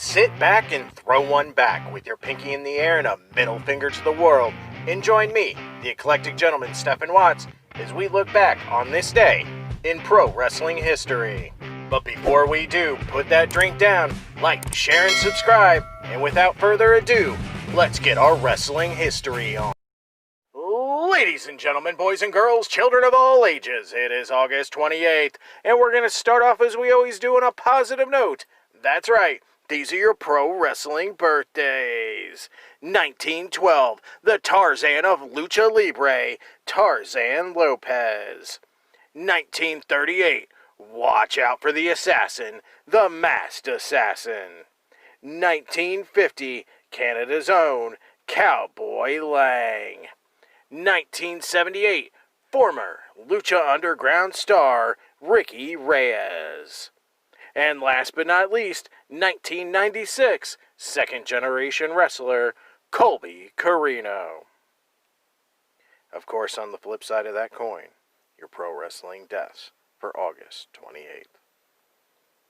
Sit back and throw one back with your pinky in the air and a middle finger to the world, and join me, the eclectic gentleman Stephen Watts, as we look back on this day in pro wrestling history. But before we do, put that drink down, like, share, and subscribe, and without further ado, let's get our wrestling history on. Ladies and gentlemen, boys and girls, children of all ages, it is August 28th, and we're going to start off as we always do on a positive note. That's right, these are your pro wrestling birthdays. 1912, the Tarzan of Lucha Libre, Tarzan Lopez. 1938, watch out for the assassin, the Masked Assassin. 1950, Canada's own Cowboy Lang. 1978, former Lucha Underground star Ricky Reyes. And last but not least, 1996, second-generation wrestler Colby Corino. Of course, on the flip side of that coin, your pro wrestling deaths for August 28th.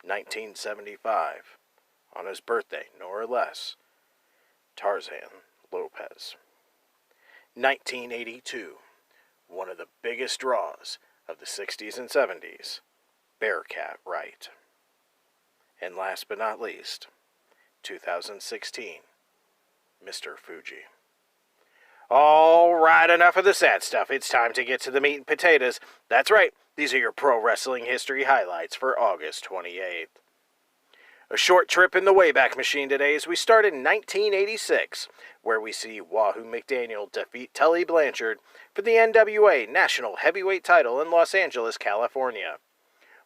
1975, on his birthday, no or less, Tarzan Lopez. 1982, one of the biggest draws of the 60s and 70s, Bearcat Wright. And last but not least, 2016, Mr. Fuji. All right, enough of the sad stuff. It's time to get to the meat and potatoes. That's right, these are your pro wrestling history highlights for August 28th. A short trip in the Wayback Machine today as we start in 1986, where we see Wahoo McDaniel defeat Tully Blanchard for the NWA National Heavyweight title in Los Angeles, California.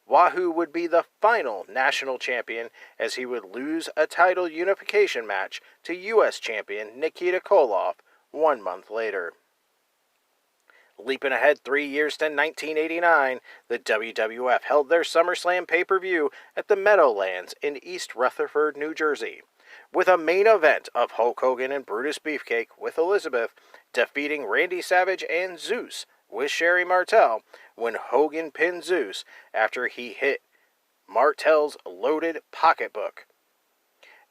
Wahoo would be the final national champion as he would lose a title unification match to U.S. champion Nikita Koloff 1 month later. Leaping ahead 3 years to 1989, the WWF held their SummerSlam pay-per-view at the Meadowlands in East Rutherford, New Jersey, with a main event of Hulk Hogan and Brutus Beefcake with Elizabeth defeating Randy Savage and Zeus with Sherry Martel when Hogan pinned Zeus after he hit Martel's loaded pocketbook.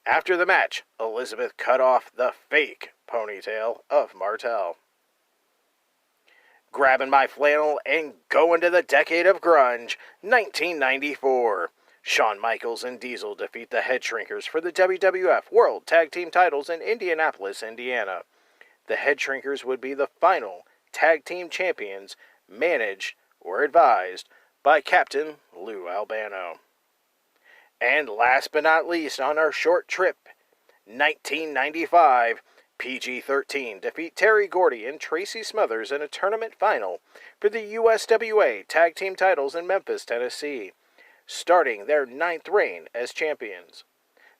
After the match, Elizabeth cut off the fake ponytail of Martel. Grabbing my flannel and going to the decade of grunge, 1994. Shawn Michaels and Diesel defeat the Head Shrinkers for the WWF World Tag Team titles in Indianapolis, Indiana. The Head Shrinkers would be the final tag team champions, managed or advised by Captain Lou Albano. And last but not least on our short trip, 1995, PG-13 defeat Terry Gordy and Tracy Smothers in a tournament final for the USWA Tag Team titles in Memphis, Tennessee, starting their 9th reign as champions.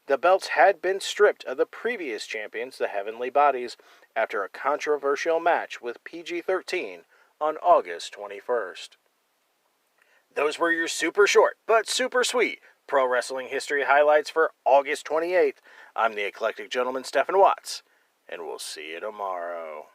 The belts had been stripped of the previous champions, the Heavenly Bodies, after a controversial match with PG-13 on August 21st. Those were your super short but super sweet pro wrestling history highlights for August 28th. I'm the eclectic gentleman Stephen Watts, and we'll see you tomorrow.